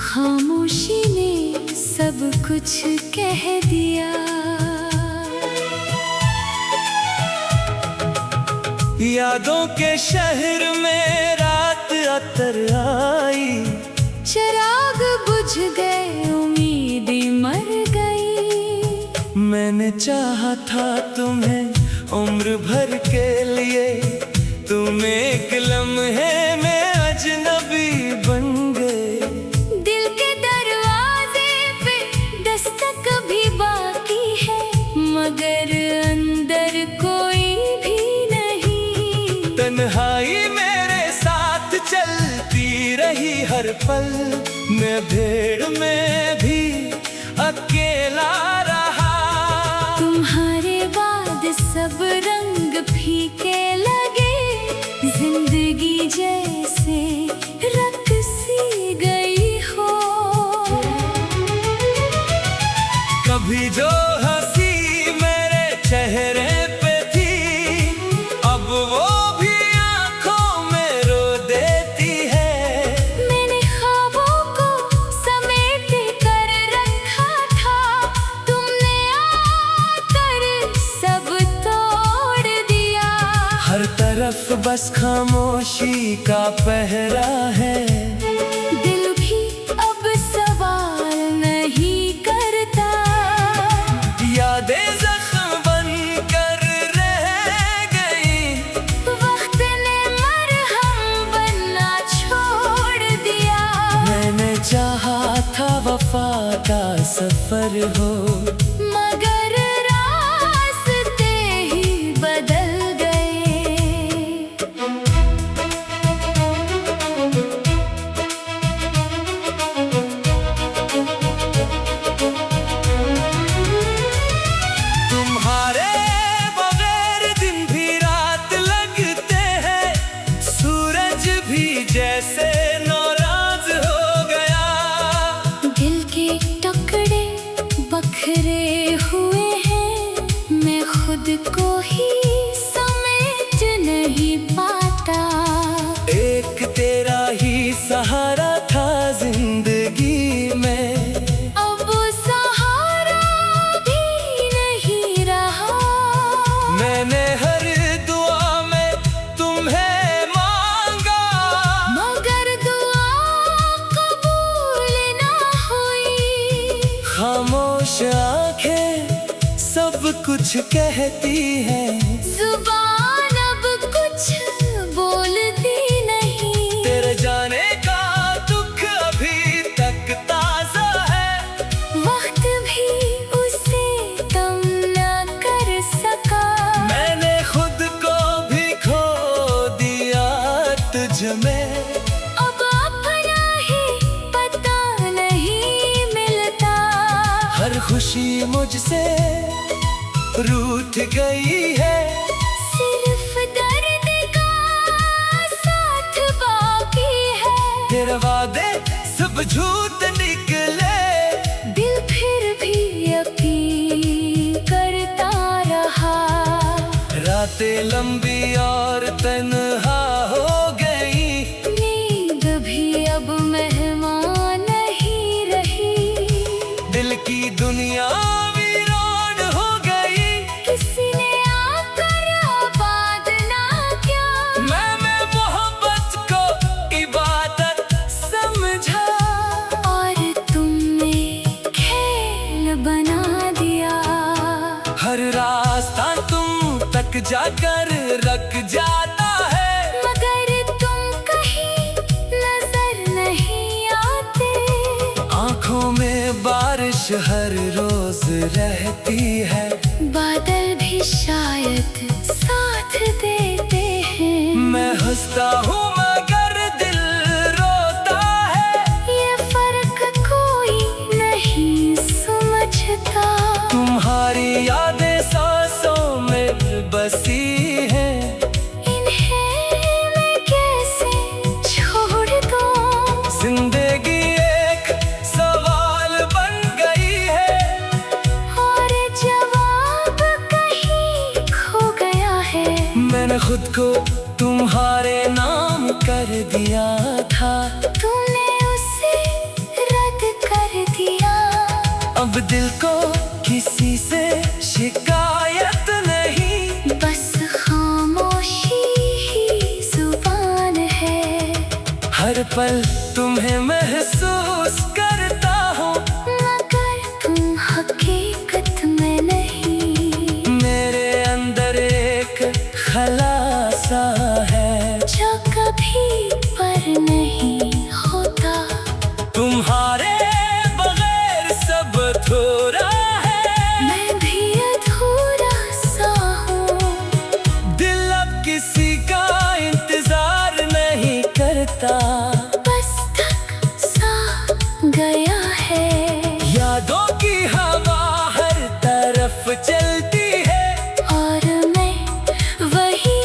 खामोशी ने सब कुछ कह दिया। यादों के शहर में रात अतर आई, चिराग बुझ गए, उम्मीदें मर गई। मैंने चाहा था तुम्हें उम्र भर के लिए, तुम एक लम्हे में अजनबी बन गए। दिल के दरवाजे पे दस्तक भी बाकी है, मगर अंदर कोई भी नहीं। तन्हाई मेरे साथ चलती रही हर पल, मैं भीड़ में भी अकेला रहा। तुम्हारे बाद सब रंग फीके लगे, जिंदगी जैसे रक्सी गई हो। कभी जो हंसी मेरे चेहरे पे थी, अब वो भी आंखों में रो देती है। मैंने ख्वाबों को समेट कर रखा था, तुमने आकर सब तोड़ दिया। हर तरफ बस खामोशी का पहरा है, दिल भी अब सवाल नहीं करता। यादें जख्म बन कर रह गई, वक्त ने मरहम बनना छोड़ दिया। मैंने चाहा था वफा का सफर हो, मगर रास्ते ही बदल गए। तुम्हारे बगैर दिन भी रात लगते हैं, सूरज भी जैसे नाराज हो गया। दिल के टुकड़े बखरे हुए हैं, मैं खुद को ही समेट नहीं पाता। एक तेरा ही सहारा था जिंदगी में, अब सहारा भी नहीं रहा। मैंने हर दुआ में तुम्हें मांगा, मगर दुआ कबूल ना हुई। खामोश आंखें सब कुछ कहती हैं, जुबान अब कुछ बोलती नहीं। तेरे जाने का दुख अभी तक ताजा है, वक्त भी उसे कम न कर सका। मैंने खुद को भी खो दिया तुझ में। अब अपना ही पता नहीं मिलता। हर खुशी मुझसे रूठ गई है, सिर्फ दर्द का साथ बाकी है। तेरे वादे सब झूठ निकले, दिल फिर भी यकीन करता रहा। रातें लंबी और तन्हा हो गई, नींद भी अब मेहमान नहीं रही। दिल की दुनिया वीरान हो गई। किसी ने आकर आबाद ना किया, मैंने मोहब्बत को इबादत समझा, और तुमने खेल बना दिया। हर रास्ता तुम तक जाकर रख जाता है, मगर तुम कहीं नजर नहीं आते। आंखों में बारिश हर रोज रहती है, बादल भी शायद साथ देते हैं। मैं हंसता हूँ मगर दिल रोता है, ये फर्क कोई नहीं समझता। तुम्हारी यादें सांसों में बसी हैं, इन्हें मैं कैसे छोड़ दूं? जिंदगी एक सवाल बन गई है, और जवाब कहीं खो गया है। मैंने खुद को तुम्हारे नाम कर दिया था, तूने उसे अब दिल को किसी से शिकायत नहीं, बस खामोशी ही जुबान है। हर पल तुम्हें महसूस करता हूँ, मगर तुम हकीकत में नहीं। मेरे अंदर एक खलासा है जो कभी पर नहीं होता। तुम्हारे बगैर सब अधूरा है, मैं भी अधूरा सा हूँ। दिल अब किसी का इंतजार नहीं करता, बस थक सा गया है। यादों की हवा हर तरफ चलती है, और मैं वही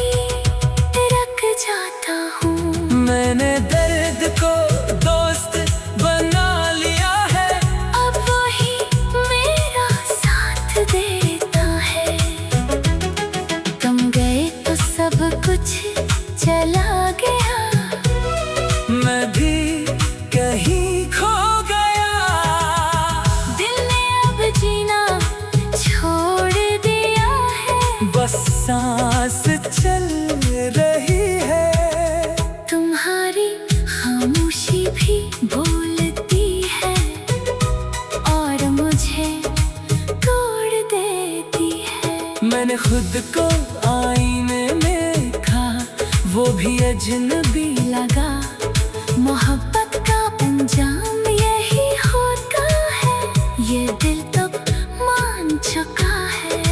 रख जाता हूँ। मैंने दर्द को दोस्त बना लिया है, अब वही मेरा साथ देता है। तुम गए तो सब कुछ चला गया, मैं भी कहीं खो गया। दिल ने अब जीना छोड़ दिया है। बस सांस चल रही है, तुम्हारी खामोशी भी बोलती है, और मुझे तोड़ देती है। मैंने खुद को आईने में देखा, वो भी अजनबी लगा। मोहब्बत का अंजाम यही होता है, ये दिल तब मान चुका है।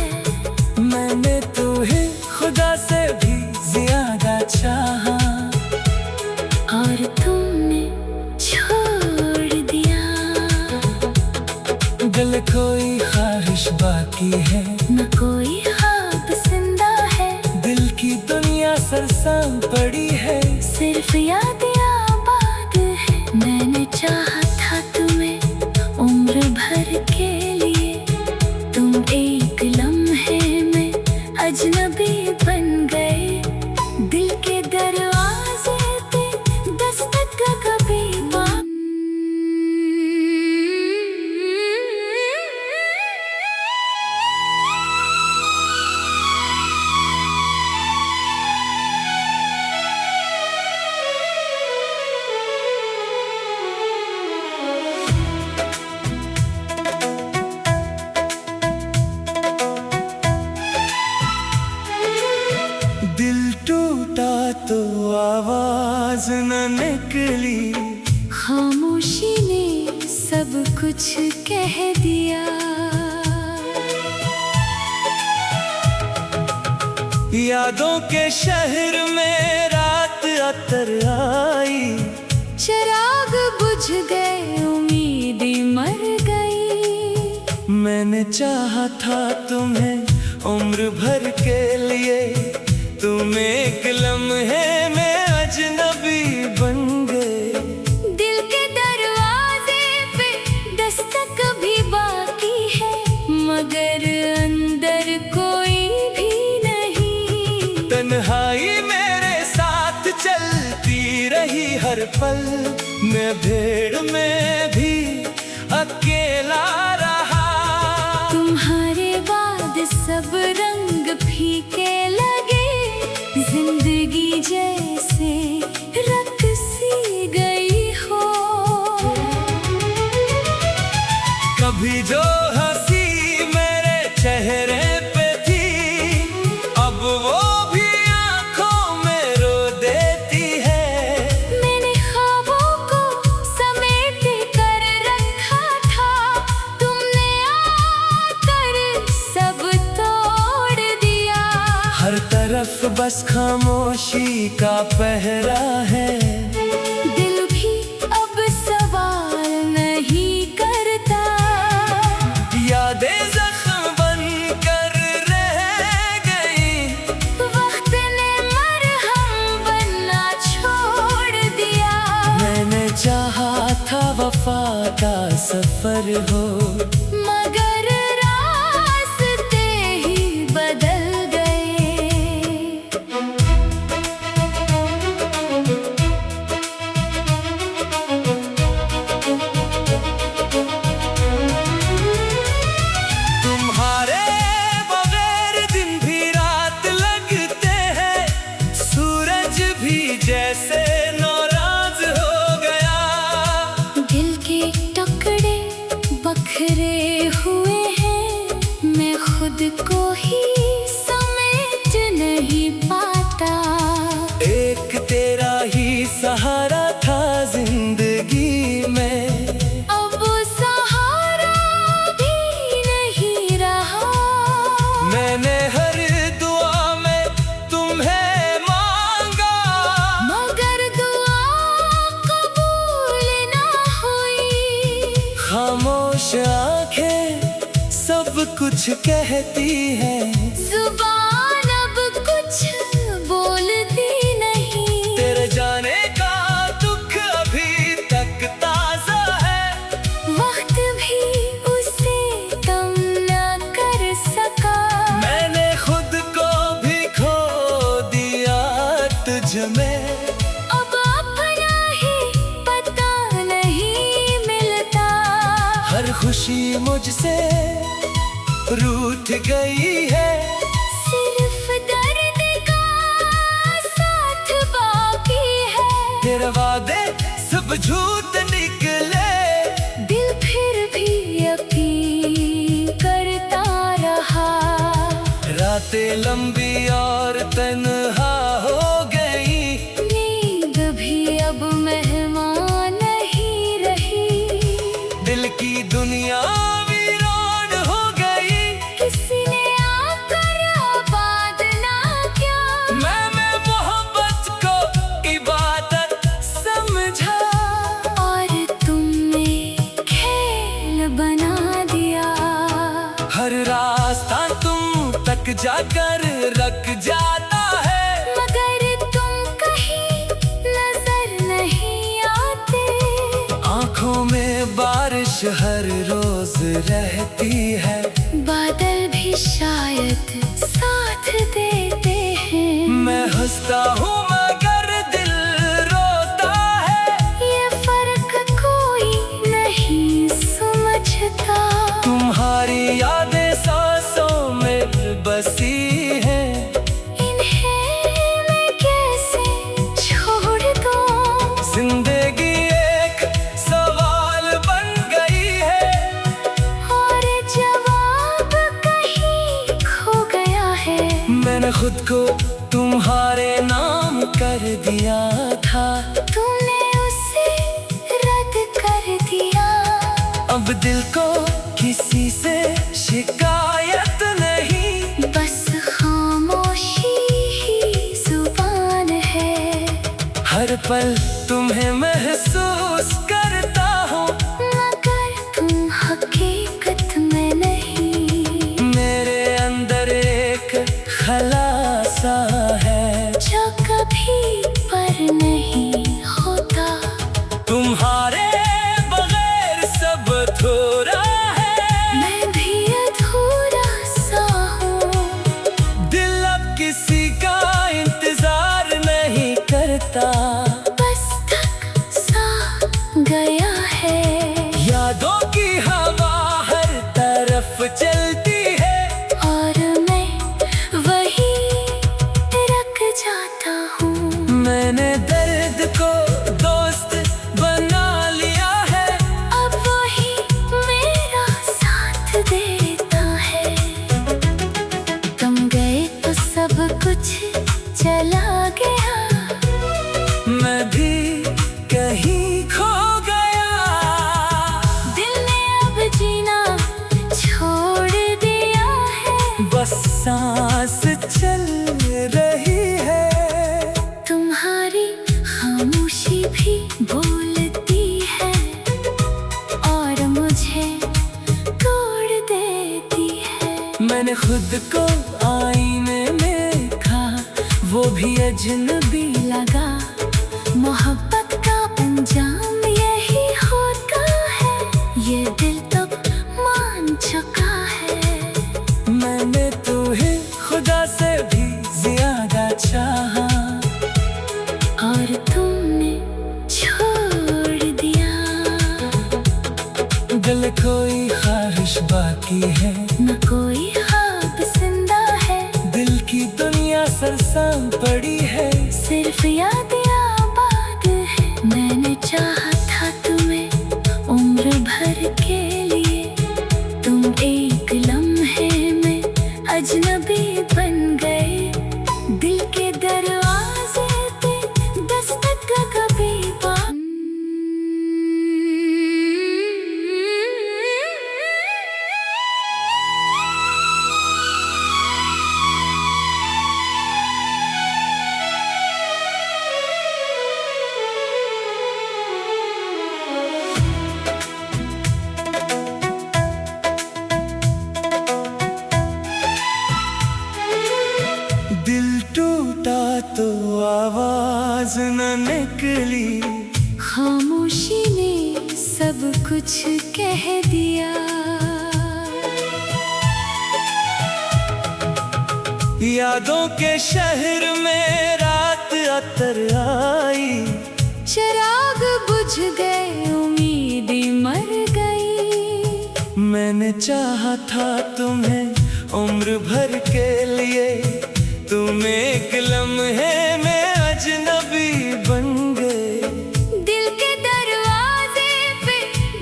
मैंने तुम्हें खुदा से भी ज्यादा चाहा, और तुमने छोड़ दिया। दिल कोई ख्वाहिश बाकी है, न कोई ख्वाब जिंदा है। दिल की दुनिया सरसाम पड़ी है, सिर्फ याद आबाद है। मैंने चाहा था तुम्हें उम्र भर के लिए, तुम एक लम्हे में अजनबी बन गए। दिल के दरवाजे पे दस्तक कभी दिल टूटा तो आवाज न निकली, खामोशी ने सब कुछ कह दिया। यादों के शहर में रात अतर आई, चिराग बुझ गए, उम्मीदें मर गई। मैंने चाहा था तुम्हें उम्र भर के लिए, तुम एक लम्हे में अजनबी बन गए। दिल के दरवाजे पे दस्तक भी बाकी है, मगर अंदर कोई भी नहीं। तन्हाई मेरे साथ चलती रही हर पल, मैं भीड़ में भी अकेला रहा। तुम्हारे बाद सब रंग फीके लगे, जिंदगी जैसे रक्सी गई हो। कभी जो हंसी मेरे चेहरे पे थी, अब वो भी आंखों में रो देती है। मैंने ख्वाबों को समेट कर रखा था, तुमने आकर सब तोड़ दिया। हर तरफ बस खामोशी का पहरा है, दिल भी अब सवाल नहीं करता। यादें जख्म बन कर रह गई, वक्त ने मरहम बनना छोड़ दिया। मैंने चाहा था वफा का सफर हो, मगर रास्ते ही बदल गए। को ही समेट नहीं पाता। एक तेरा ही सहारा था जिंदगी में, अब सहारा भी नहीं रहा। मैंने हर दुआ में तुम्हें मांगा, मगर दुआ कबूल ना हुई। खामोश आंखें सब कुछ कहती हैं, जुबान अब कुछ बोलती नहीं। तेरे जाने का दुख अभी तक ताजा है, वक्त भी उसे कम न कर सका। मैंने खुद को भी खो दिया तुझ में। अब अपना ही पता नहीं मिलता। हर खुशी मुझसे रूठ गई है, सिर्फ दर्द का साथ बाकी है। तेरे वादे सब झूठ निकले, दिल फिर भी यकीन करता रहा। रातें लंबी और तन्हा हो गई, नींद भी अब मेहमान नहीं रही। दिल की दुनिया वीरान हो गई। किसी ने आकर आबाद ना किया। मैंने मोहब्बत को इबादत समझा, और तुमने खेल बना दिया। हर रास्ता तुम तक जाकर रख जाता है, मगर तुम कहीं नजर नहीं आते। आंखों में बारिश हर रोज रहती है, बादल भी शायद साथ देते हैं। मैं हंसता हूँ मगर दिल रोता है, ये फर्क कोई नहीं समझता। तुम्हारी यादें सांसों में बसी हैं, इन्हें मैं कैसे छोड़ दूं। जिंदगी एक सवाल बन गई है, और जवाब कहीं खो गया है। मैंने खुद को तुम्हारे नाम कर दिया था, तूने उसे रद्द कर दिया। अब दिल को किसी से शिकायत नहीं, बस खामोशी ही जुबान है। हर पल तुम्हें महसूस करता हूँ, मगर तुम हकीकत में नहीं। मेरे अंदर एक खलासा है, जो कभी पर नहीं होता। तुम्हारे बगैर सब अधूरा है, मैं भी अधूरा सा हूँ। दिल अब किसी का इंतजार नहीं करता, बस थक सा गया है। यादों की हवा हर तरफ चलती है, और मैं वही रख जाता हूँ। मैंने दर्द को दोस्त बना लिया है, अब वही मेरा साथ देता है। तुम गए तो सब कुछ चला गया। मैं भी कहीं खो गया। दिल ने अब जीना छोड़ दिया है। बस सांस चल रही है, तुम्हारी खामोशी भी बोलती है, और मुझे तोड़ देती है। मैंने खुद को आईने में देखा, वो भी अजनबी लगा। मोहब्बत का अंजाम यही होता है, ये दिल तब मान चुका है। मैंने तुम्हें खुदा से भी ज्यादा चाहा, और तुमने छोड़ दिया। दिल कोई ख्वाहिश बाकी है, न कोई ख्वाब जिंदा है। दिल की दुनिया सरसाम पड़ी है, सिर्फ यादें आबाद है। मैंने चाहा था तुम्हें उम्र भर के लिए, तुम एक लम्हे में सांस न निकली। खामोशी ने सब कुछ कह दिया। यादों के शहर में रात अतर आई। चिराग बुझ गए, उम्मीदें मर गई। मैंने चाहा था तुम्हें उम्र भर के लिए, तुम एक लम्हे में अजनबी बन गए। दिल के दरवाजे पे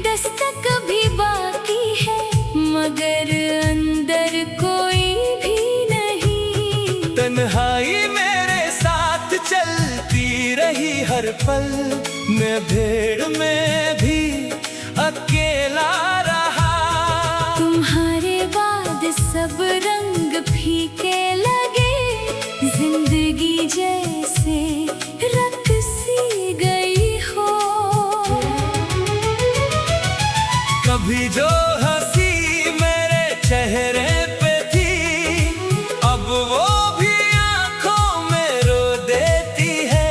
दस्तक भी बाकी है, मगर अंदर कोई भी नहीं। तन्हाई मेरे साथ चलती रही हर पल, मैं भीड़ में भी अकेला रहा। तुम्हारे बाद सब रंग फीके लगे, जिंदगी जैसे रक्सी गई हो। कभी जो हंसी मेरे चेहरे पे थी, अब वो भी आंखों में रो देती है।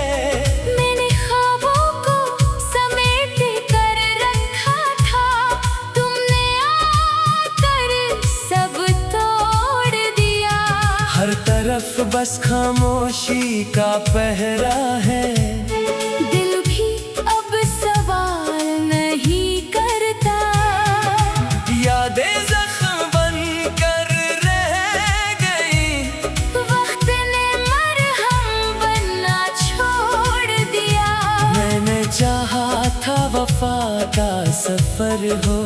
मैंने ख्वाबों को समेट कर रखा था, तुमने आकर सब तोड़ दिया। हर तरफ बस खामोशी का पहरा है। दिल भी अब सवाल नहीं करता। यादें जख्म बन कर रह गई। वक्त ने मरहम बनना छोड़ दिया। मैंने चाहा था वफा का सफर हो,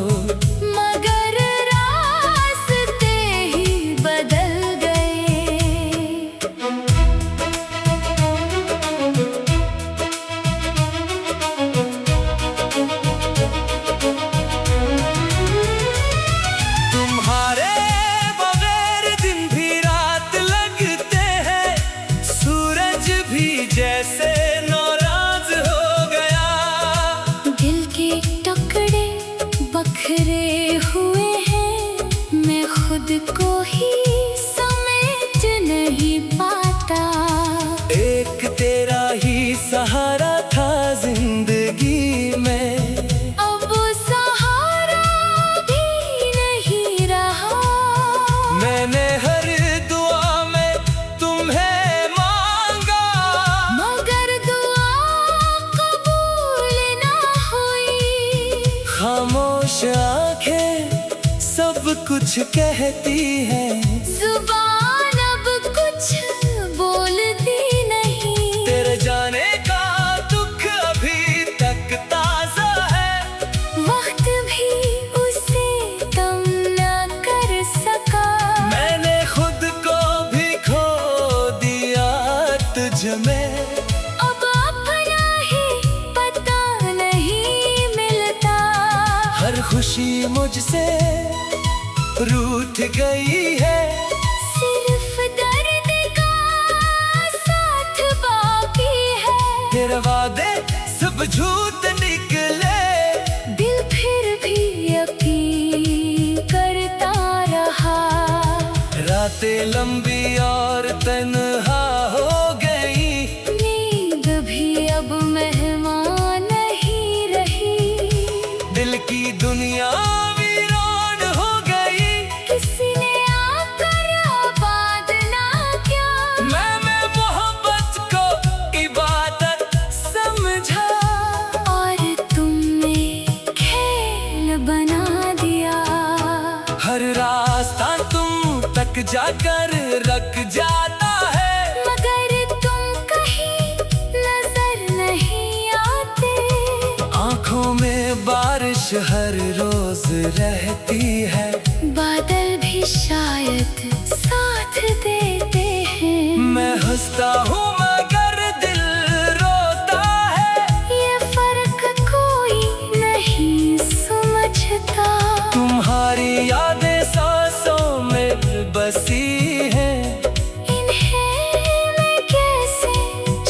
मगर रास्ते ही बदल गए। तुम्हारे बगैर दिन भी रात लगते हैं, सूरज भी जैसे नाराज हो गया। दिल के टुकड़े बखरे हुए हैं, मैं खुद को ही समेट नहीं पाता। एक तेरा ही सहारा था जिंदगी में, अब सहारा भी नहीं रहा। मैंने हर दुआ में तुम्हें मांगा, मगर दुआ कबूल ना हुई। खामोश आंखें सब कुछ कहती हैं। जुबान अब कुछ बोलती नहीं। तेरे जाने का दुख अभी तक ताजा है, वक्त भी उसे कम न कर सका। मैंने खुद को भी खो दिया तुझ में। अब अपना ही पता नहीं मिलता। हर खुशी मुझसे रूठ गई है, सिर्फ दर्द का साथ बाकी है। तेरे वादे सब झूठ निकले। दिल फिर भी यकीन करता रहा। रातें लंबी और तन्हा हो गई, नींद भी अब मेहमान नहीं रही। दिल की दुनिया वीरान हो गई। किसी ने आकर आबाद ना किया। मैं मोहब्बत को इबादत समझा, और तुमने खेल बना दिया। हर रास्ता तुम तक जाकर रख जाता है, मगर तुम कहीं नजर नहीं आते। आंखों में बारिश हर रोज रहती है। बादल भी शायद साथ देते हैं। मैं हंसता हूँ मगर दिल रोता है, ये फर्क कोई नहीं समझता। तुम्हारी यादें सांसों में बसी हैं। इन्हें मैं कैसे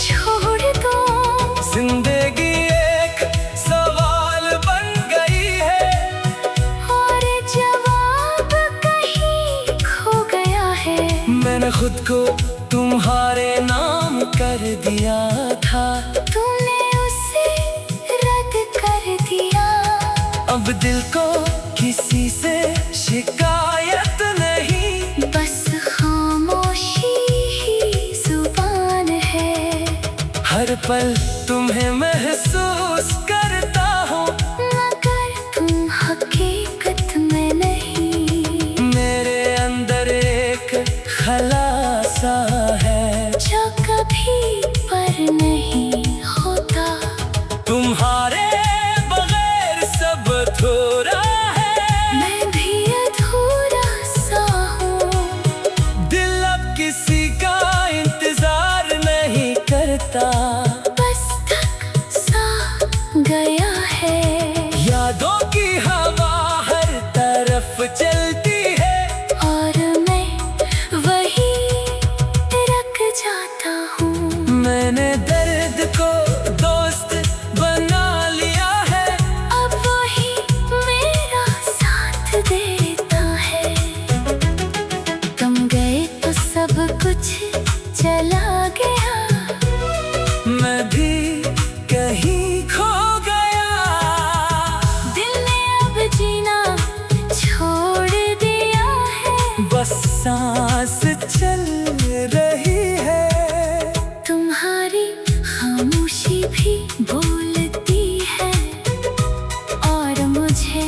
छोड़ दूं? जिंदगी एक सवाल बन गई है, और जवाब कहीं खो गया है। मैंने खुद को तुम्हारे नाम कर दिया था। था, तूने उसे रद्द कर दिया। अब दिल को किसी से शिकायत नहीं, बस खामोशी ही जुबान है। हर पल तुम्हें महसूस करता हूँ, मगर तुम हकीकत में नहीं। मेरे अंदर एक खलासा है जो कभी पर नहीं होता। तुम्हारे बगैर सब अधूरा है, मैं भी अधूरा सा हूँ। दिल अब किसी का इंतजार नहीं करता, बस थक सा गया है। यादों की हवा हर तरफ चलती है, और मैं वही रख जाता हूँ। मैंने दर्द को दोस्त बना लिया है, अब वही मेरा साथ देता है। तुम गए तो सब कुछ चला गया। मैं भी कहीं खो गया। दिल ने अब जीना छोड़ दिया है। बस सांस चल रही है, तुम्हारी खामोशी भी बोलती है और मुझे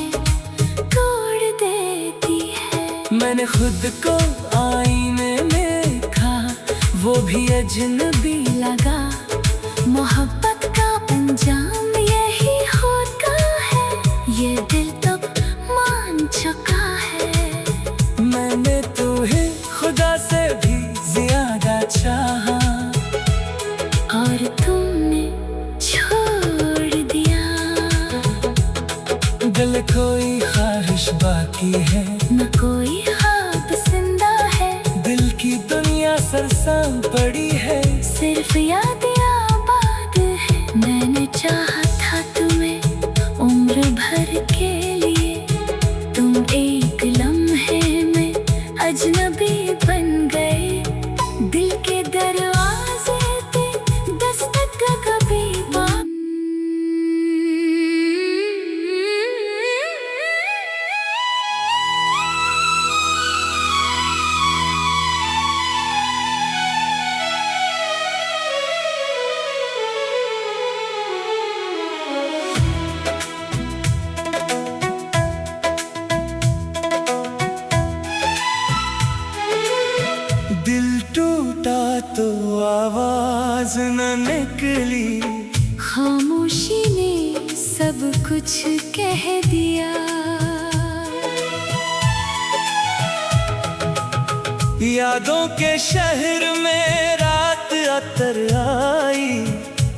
तोड़ देती है। मैंने खुद को आईने में देखा, वो भी अजनबी लगा। मोहब्बत का अंजाम यही होता है, ये दिल तब मान चुका है। मैंने तुम्हें खुदा से भी ज्यादा चाहा, और तुमने छोड़ दिया। दिल कोई ख्वाहिश बाकी है, न कोई ख्वाब जिंदा है। दिल की दुनिया सरसाम पड़ी है, सिर्फ याद आबाद है। मैंने चाहा था तुम्हें उम्र भर के लिए। तुम एक लम्हे में अजनबी बन गए। दिल के दरवाजे पे दस्तक कभी दिल टूटा तो आवाज न निकली, खामोशी ने सब कुछ कह दिया। यादों के शहर में रात अतर आई,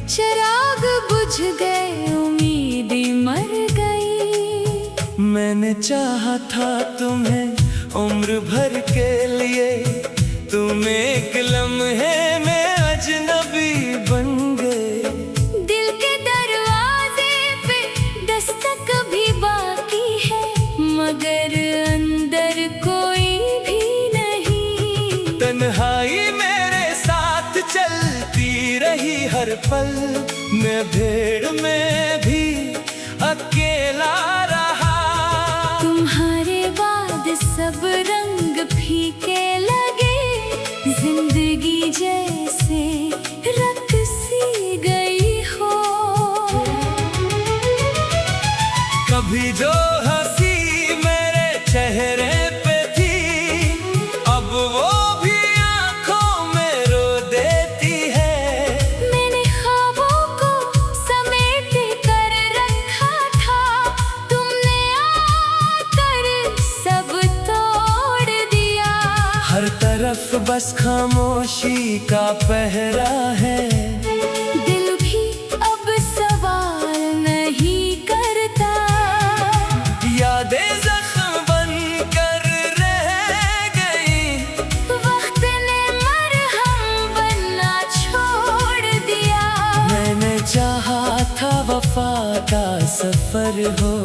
चिराग बुझ गए, उम्मीदें मर गई। मैंने चाहा था तुम्हें उम्र भर के लिए, तुम एक लम्हे में अजनबी बन गए। दिल के दरवाजे पे दस्तक भी बाकी है, मगर अंदर कोई भी नहीं। तन्हाई मेरे साथ चलती रही हर पल, मैं भीड़ में भी अकेला रहा। तुम्हारे बाद सब रंग फीके लगे। जिंदगी जैसे रत सी गई हो। कभी जो हंसी मेरे चेहरे पे थी, अब वो भी आंखों में रो देती है। मैंने ख्वाबों को समेट कर रखा था, तुमने आकर सब तोड़ दिया। हर तरफ बस खामोशी का पहरा है, दिल भी अब सवाल नहीं करता। यादें जख्म बन कर रह गई, वक्त ने मरहम बनना छोड़ दिया। मैंने चाहा था वफा का सफर हो,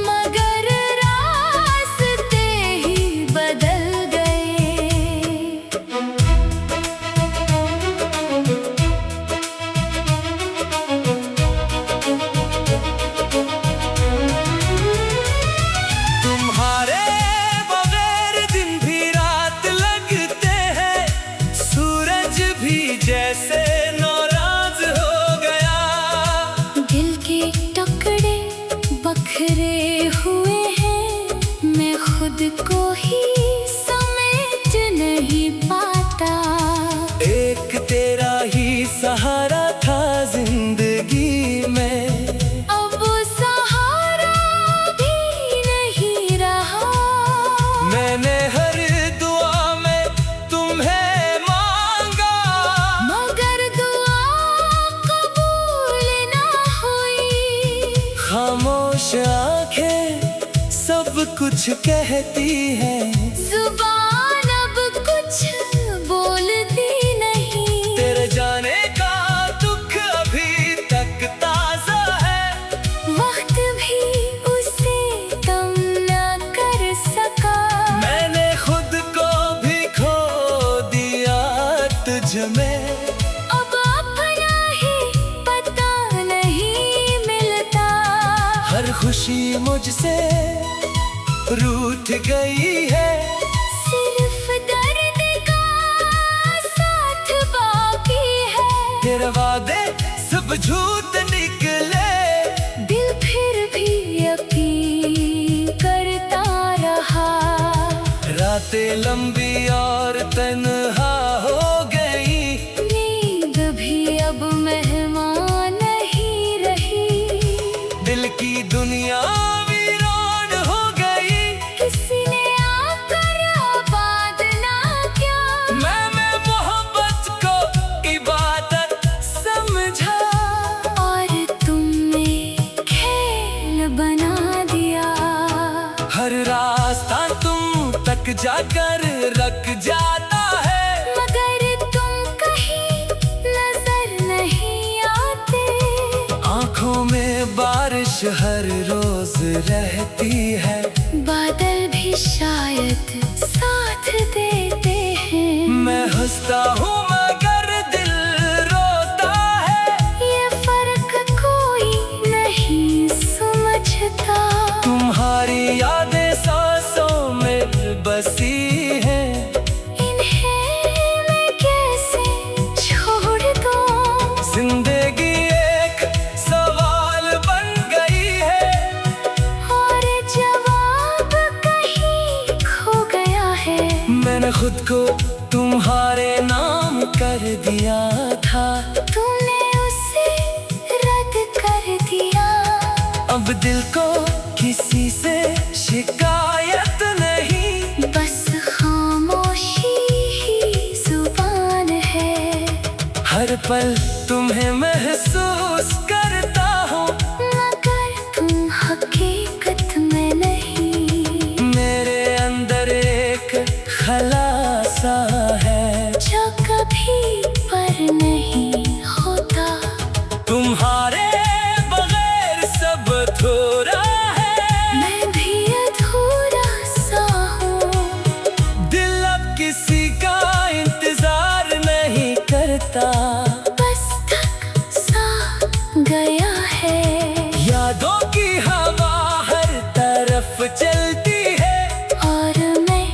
मगर रास्ते ही बदल गए। खुद को ही समेट नहीं पाता। एक तेरा ही सहारा था जिंदगी में, अब सहारा भी नहीं रहा। मैंने हर दुआ में तुम्हें मांगा, मगर दुआ कबूल ना हुई। खामोश आंखें सब कुछ कहती हैं, जुबान अब कुछ बोलती नहीं। तेरे जाने का दुख अभी तक ताजा है, वक्त भी उसे कम न कर सका। मैंने खुद को भी खो दिया तुझ में। अब अपना ही पता नहीं मिलता। हर खुशी मुझसे रूठ गई है, सिर्फ दर्द का साथ बाकी है। तेरे वादे सब झूठ निकले, दिल फिर भी यकीन करता रहा। रातें लंबी और तन्हा हो गई, नींद भी अब मेहमान नहीं रही। दिल की दुनिया वीरान हो गई। किसी ने आकर आबाद ना किया। मैंने मोहब्बत को इबादत समझा, और तुमने खेल बना दिया। हर रास्ता तुम तक जाकर रख जाता है, मगर तुम कहीं नजर नहीं आते। आंखों में बारिश हर रोज रहती है, बादल भी शायद साथ देते हैं। मैं हंसता हूँ मगर दिल रोता है, ये फर्क कोई नहीं समझता। तुम्हारी यादें सांसों में बसी हैं, इन्हें मैं कैसे छोड़ दूं। जिंदगी एक सवाल बन गई है, और जवाब कहीं खो गया है। मैंने खुद को तुम्हारे नाम कर दिया था, तूने उसे रद्द कर दिया। अब दिल को किसी से शिकायत नहीं, बस खामोशी ही जुबान है। हर पल तुम्हें महसूस करता हूँ, मगर तुम हकीकत में नहीं। मेरे अंदर एक खलासा है, जो कभी पर नहीं होता। तुम्हारे बगैर सब अधूरा है, मैं भी अधूरा सा हूँ। दिल अब किसी का इंतजार नहीं करता, बस थक सा गया है। यादों की हवा हर तरफ चलती है, और मैं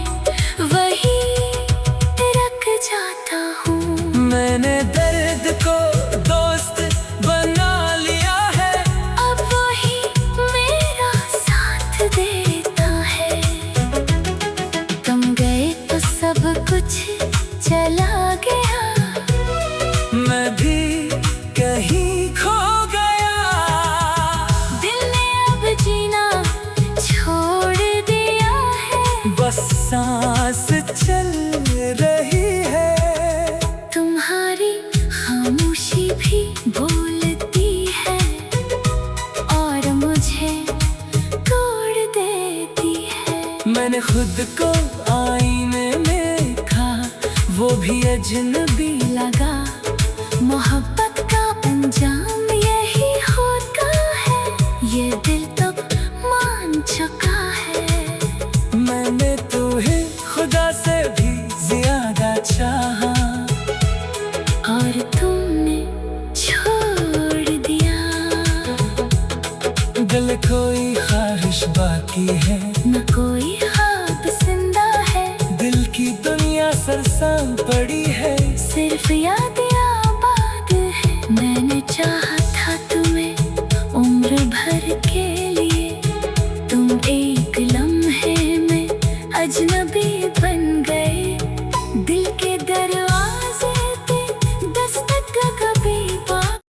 वही रख जाता हूँ। मैंने दर्द को दोस्त बना लिया है, अब वही मेरा साथ देता है। तुम गए तो सब कुछ चला गया। मैं भी कहीं खो गया। दिल ने अब जीना छोड़ दिया है। बस सांस चल रही है, तुम्हारी खामोशी भी बोलती है, और मुझे तोड़ देती है। मैंने खुद को आईने में देखा, वो भी अजनबी लगा। मोहब्बत का अंजाम यही होता है, ये दिल तो मान चुका है। मैंने तुम्हें खुदा से भी ज्यादा चाहा, और तुमने छोड़ दिया। दिल कोई ख्वाहिश बाकी है, न कोई ख्वाब जिंदा है। दिल की दुनिया सरसाम पड़ी है, सिर्फ यादें